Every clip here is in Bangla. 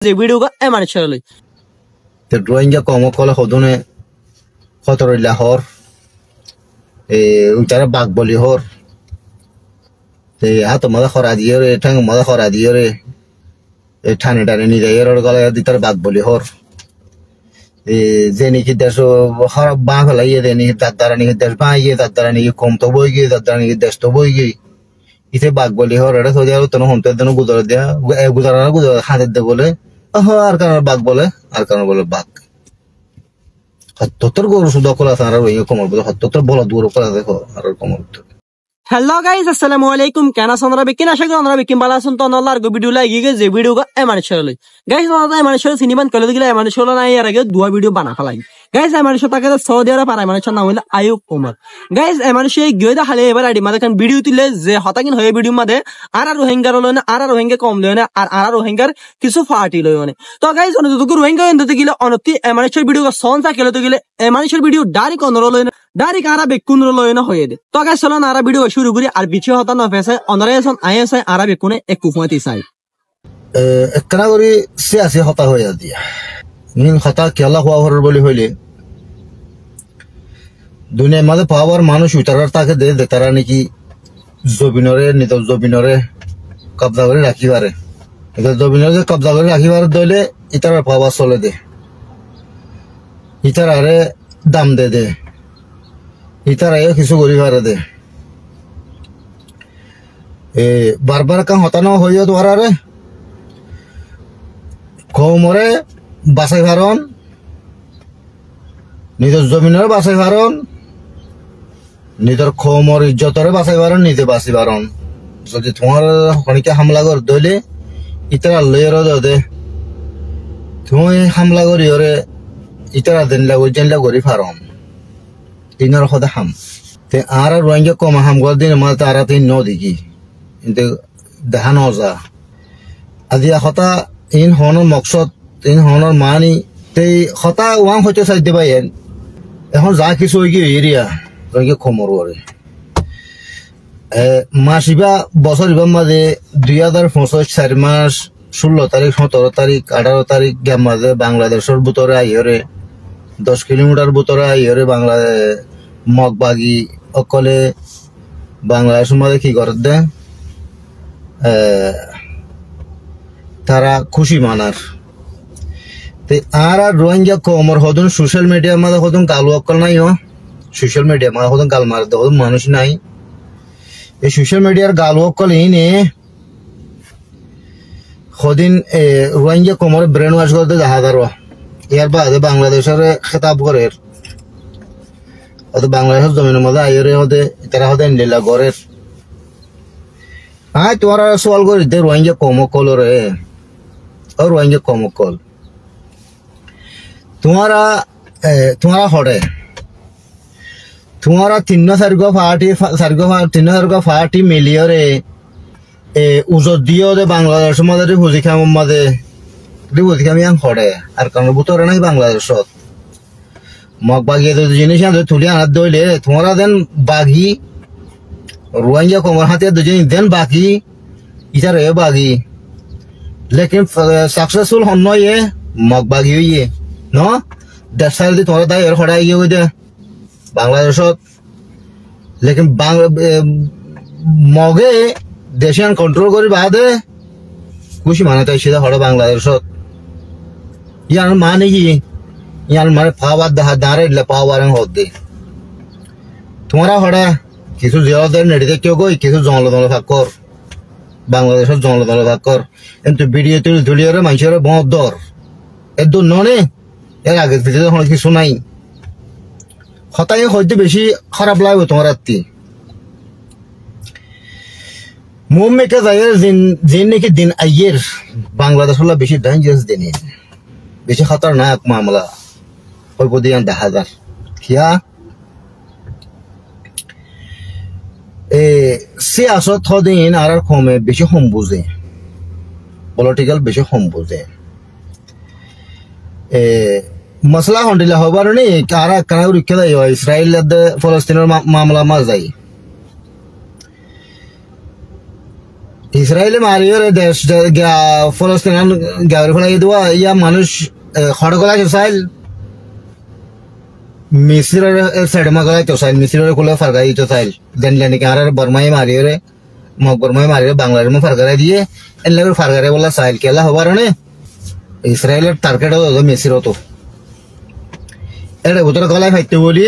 যে ভিডিও এমানে চলে te duenja como kola hodune khotoro lahor utara bag boli hor te hato mada khora diore tang mada khora diore thane dane ni jayer gala ditar bag boli hor jeni ki deso khara bag la ye deni dadara ni des ba ye dadara ni kom to boy ge dadara ni des to boy ge ite bag boli hor era so jaro tono honte deno gudar dia gudara gudar hade de bole আর কারণ বাঘ বলে আর কারণ বলে বাঘ হত্তর গরু সুদা করা আর কমর বলে হত্তর বলা দূর করা দেখো আর কমর হ্যালো গাইস আসসালামু আলাইকুম কেন আমরা বিকিন আশা করি আমরা বিকিন বালা শুন তো আল্লাহর ভিডিও লাগি গে যে ভিডিও এমানে চলে গাইস আমরা এমানে চলে সিনেমান কলে দিলে এমানে চলে না এর আগে দুয়া ভিডিও বানা ফেলাই গাইস এমানে চলে তাকে সৌদি আরব আর এমানে চলে নাম হলো আয়ুব ওমর গাইস এমানে চলে গিয়ে হালে এবার আইডি মাঝে কান ভিডিও তুলে যে হতাকিন হয়ে ভিডিও মাঝে আর রোহিঙ্গার লয় আর রোহিঙ্গা কম লয় না আর রোহিঙ্গার কিছু পার্টি লয় না তো গাইস অনদুকু রোহিঙ্গা এনতে গিলে অনতি এমানে চলে ভিডিও সন সাকেলে তো গিলে এমানে চলে ভিডিও ডাইরেক্ট অনর লয় না ডাইরেক্ট আরবে কোন লয় না হয়ে দে তো গাইস চলো না আর ভিডিও শুরু করি আর বিছে হতা না ফেসে অনরেশন আইএসআই আরবে কোনে 1.35 চাই একনা করি সিয়াসি হতা হয়ে দিয়া নিন হতা কেলা হওয়া হর বলি হইলে দুনিয়ার মাঝে পাওয়ার মানুষ উতারার তাকে দে তারা নাকি জবিনরে নিত জবিনরে কবজা করে রাখিবারে এটা জবিনরে কবজা করে রাখিবার দইলে ইতারার পাওয়ার চলে দে ইতারারে দাম দে দে ইতারায় কিছু করিবারে দে বারবার কাম হতানো হইয়া তোরারে কৌমরে বাসাই ভারণ নিজের জমিনের বাসাই ভারণ নিজের কৌমর ইজ্জতরে বাসাই ভারণ নিজে বাসি ভারণ যদি তোমার খনিকে হামলা কর দইলে ইতারা লইয়ের দে তুমি হামলা করি ওরে ইতারা দিনলা ওইজনলা করি ফারণ তিনের সদা হাম তে আর রোহিঙ্গা কম হাম কর দিন মানে তারা তিন ন দেখি কিন্তু দেখা নজা আজি হতা ইন হনর মকসদ ইন হনর মানি তেই হতা ওয়াং হইতে চাইতে পাইন এখন যা কিছু কি এরিয়া রোহিঙ্গা কমর করে মাস ইবা বছর ইবার মাঝে 2025 4 মাস 16 তারিখ 17 তারিখ 18 তারিখ গ্যাম মাঝে বাংলাদেশের ভিতরে আইরে 10 কিলোমিটার ভিতরে আইরে বাংলাদেশ মগবাগি অকলে বাংলাদেশের মাঝে কি করে দে তারা খুশি মানার আর রোহিঙ্গা কমর হদন সোশ্যাল মিডিয়ার মাঝে হদন গালু অকল নাই সোশ্যাল মিডিয়ার মাঝে হদন গাল মার দেওয়া মানুষ নাই এই সোশ্যাল মিডিয়ার গালু অকল ইনে হদিন রোহিঙ্গা কমর ব্রেন ওয়াশ করতে দেখা দাঁড়ো ইয়ার বাদে বাংলাদেশের খেতাব করে বাংলাদেশের জমিনের মধ্যে আইরে হদে তারা হদে লীলা গড়ের আয় তোমার সওয়াল করি দে রোহিঙ্গা কমকল রে ও রোহিঙ্গা কমকল তোমারা হড়ে তোমারা তিন চারিগো পার্টি মিলিয়রে উজত দিও দে বাংলাদেশের মাঝে ভুজি খামের মাঝে ভুজি খামি হড়ে আর কারণ বুতরে নাই বাংলাদেশত মগ বাগিয়ে জিনিস তুলি আনার দইলে তোমরা দেন বাঘি রোহিঙ্গা কমর হাতে দুজন দেন বাকি ইটার এ বাগি লেকিন সাকসেসফুল হন নয় মগ বাগি হইয়ে ন দেশ সাইড তোমরা দায় এর হড়াই গিয়ে দে বাংলাদেশত লেকিন মগে দেশিয়ান কন্ট্রোল করি বাদে খুশি মানে তাই সেটা হড়ে বাংলাদেশত ইয়ার মানে কি ইয়ার মানে পাওয়ার দেখা দাঁড়াইলে পাওয়ার হত দে তোমরা হড়ে কিছু জিয়াদের নেড়িতে কেউ কই কিছু জঙ্গল ভাগ কর বাংলাদেশের জঙ্গল ভাগ কর কিন্তু ভিডিও তুলি ধুলিয়ারে মানুষের বঁধ দর এর দূর ননে এর আগে পিছিয়ে কিছু নাই হতাই হয়তো বেশি খারাপ লাগবে তোমার রাত্রি মোম মেকে যায় যে নাকি দিন আইয়ের বাংলাদেশ হলো বেশি ডেঞ্জারাস দিন বেশি খতরনাক মামলা ওই বদিয়ান দেখা যার কিয়া সিয়াসত হদিন আর কমে বেশি কম বুঝে পলিটিক্যাল বেশি কম বুঝে মশলা হন্ডিলা হবার নি কারা কারা রুখে দেয় ইসরায়েল ফলস্তিনের মামলা মা যাই ইসরায়েলে মারিওরে দেশ ফলস্তিন গাওয়ার ফলে দেওয়া ইয়া মানুষ খড়গলা চাইল মিস্ত্রির সেডমা গলায় তো চাইল মিস্ত্রির কোলে ফারগাই তো চাইল দেন জানি কি আর বর্মাই মারিওরে মগ বর্মাই মারিওরে বাংলাদেশ মে ফারগাই দিয়ে এন লাগে ফারগারে বলা চাইল কেলা হবার নে ইসরায়েলের টার্গেট হতো মিস্ত্রির তো এটা ভিতরে গলায় ফাইতে বলি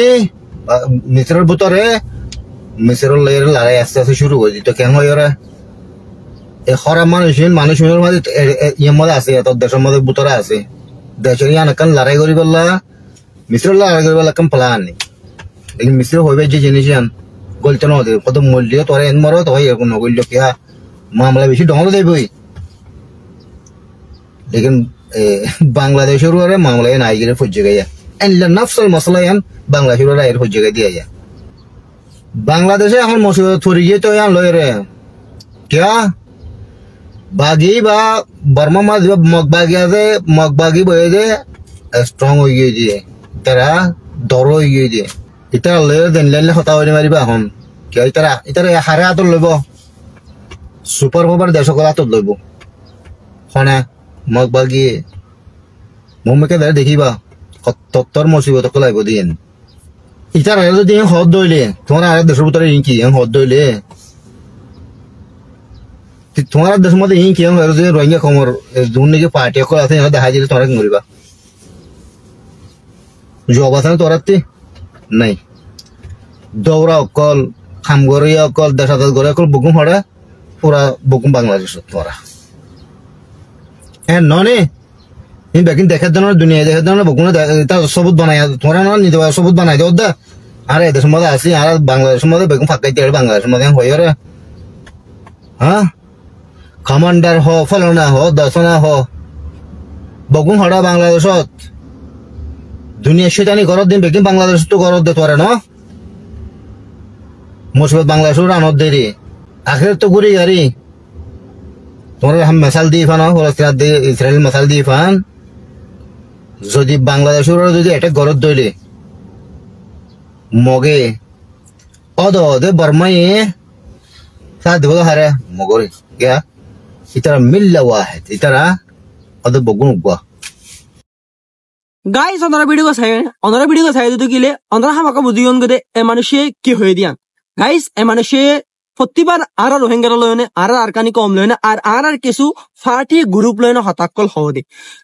মিস্ত্রির ভিতরে মিস্ত্রির লয়ের লড়াই আস্তে আস্তে শুরু করে দিত কেন হয় ওরা এই খরা মানুষের মাঝে ইয়ের মধ্যে আছে তোর দেশের মধ্যে ভিতরে আছে দেশের ইয়ান কান লড়াই করি বললা মিস্ত্রির লড়াই করি বললা কাম প্লান নেই লেকিন মিস্ত্রি হইবে যে জিনিস ইয়ান গলতে না হতে কত মূল্য তোরা এন মরো তো এরকম নগল্য কিয়া মামলা বেশি ডঙ্গল দেবই লেকিন বাংলাদেশের ওরে মামলা নাই গেলে ফুজে গাইয়া এনলে নফসল মসলা ইয়ান বাংলাদেশের ওরা এর ফুজে গাই দিয়া যায় বাংলাদেশে এখন মুসিবত থরি গিয়ে তো ইয়ান লয় রে কিয়া বাগি বা বর্মা মাছ মগবাগি আছে মগবাগি বয়ে যে স্ট্রং হয়ে গিয়ে দিয়ে তারা দর হয়ে গিয়ে দিয়ে ইতারা লয়ে দেন লেনলে হতা হয়ে মারিবা এখন কি ইতারা হারে হাতত লইব সুপার পাওয়ার দেশকল হাতত লইব হনে মগবাগি মম্মিকে ধরে দেখিবা তত্তর মুসিবত কলাইব দিন ইতারা যদি হদ দইলে তোমার আর দেশের ভিতরে কি হদ দইলে তোমার দেশের মধ্যে ই কি রোহিঙ্গা কমর দুর্নীতি পার্টি অকল আছে দেখা দিলে তোমরা কি মরিবা জব আছে না তোরাতে নাই দৌড়া অকল খামগরি অকল দেশাদ গড়ে অকল বুকুম হড়ে পুরা বুকুম বাংলাদেশ তোরা হ্যাঁ ননে বেকিন দেখার জন্য দুনিয়া দেখার জন্য বুকুম সবুত বানাই তোমরা না নিতে সবুত বানাই দেও দা আর এদেশের মধ্যে আসি আর বাংলাদেশের মধ্যে বেগুন ফাঁকাইতে বাংলাদেশের মধ্যে হয়ে রে হ্যাঁ কমান্ডার হ ফলনা হ দশনা হ বগুন হড়া বাংলাদেশত দুনিয়া সেটানি ঘরত দিন বেকিন বাংলাদেশ তো ঘরত দে তোরে ন মুসিবত বাংলাদেশের রানত দে রে আখের তো ঘুরি গাড়ি তোমার হাম মেসাল দিয়ে ফান ফলস্তিন দিয়ে ইসরায়েল মেসাল দিয়ে ফান যদি বাংলাদেশের যদি এটা ঘরত দইলে মগে অদে বর্মাই সাথ দেব হারে মগরে গিয়া ইতারা মিল্লা ওয়াহিদ ইতারা অদ বগুন উগা গাইস অনারা ভিডিও চাই দিতে গেলে অনারা হামাকা বুঝিয়ন গদে এ মানুষে কি হয়ে দিয়ান গাইস এ মানুষে প্রতিবার আর রোহিঙ্গার লয়নে আর আরকানি কম লয়নে আর কিছু ফার্টি গ্রুপ লয়নে হতাকল হওয়া দে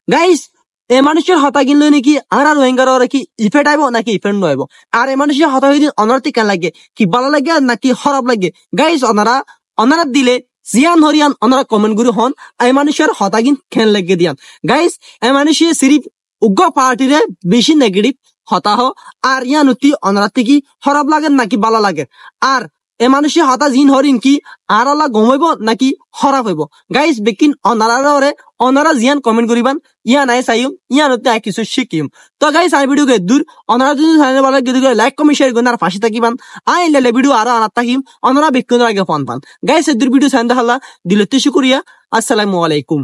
গাইস এ মানুষের হতা কিনলো নাকি আর রোহিঙ্গার ওরা কি ইফেক্ট আইব নাকি ইফেক্ট নইব আর এ মানুষের হতা হয়ে দিন অনারতি কেন লাগে কি ভালো লাগে নাকি খারাপ লাগে গাইস অনারা দিলে জিয়ান হরিয়ান অনারা কমেন্ট গুরু হন এই মানুষের হতা কিন খেন লাগে দিয়ান গাইস এ মানুষের সিরিফ উগ্র পার্টিরে বেশি নেগেটিভ হতা হ আর ইয়ানুতি অনারা থেকে খারাপ লাগে নাকি ভালো লাগে আর এ মানুষের হতা জিন হরিন কি আর আল্লাহ গমাইব নাকি খারাপ হইব গাইস বেকিন অনারা জিয়ান কমেন্ট করিবান ইয়া নাই চাইম ইয়ানতে কিছু শিখিম তো গাইস আর ভিডিও কে দূর অনারা যদি চ্যানেল ভালো লাগে লাইক কমেন্ট শেয়ার করুন আর পাশে থাকিবান আইলে ভিডিও আর আনাত থাকিম অনারা বিক্ষণ আগে পান গাইস এর ভিডিও চ্যানেল হালা দিলতে শুকরিয়া আসসালামু আলাইকুম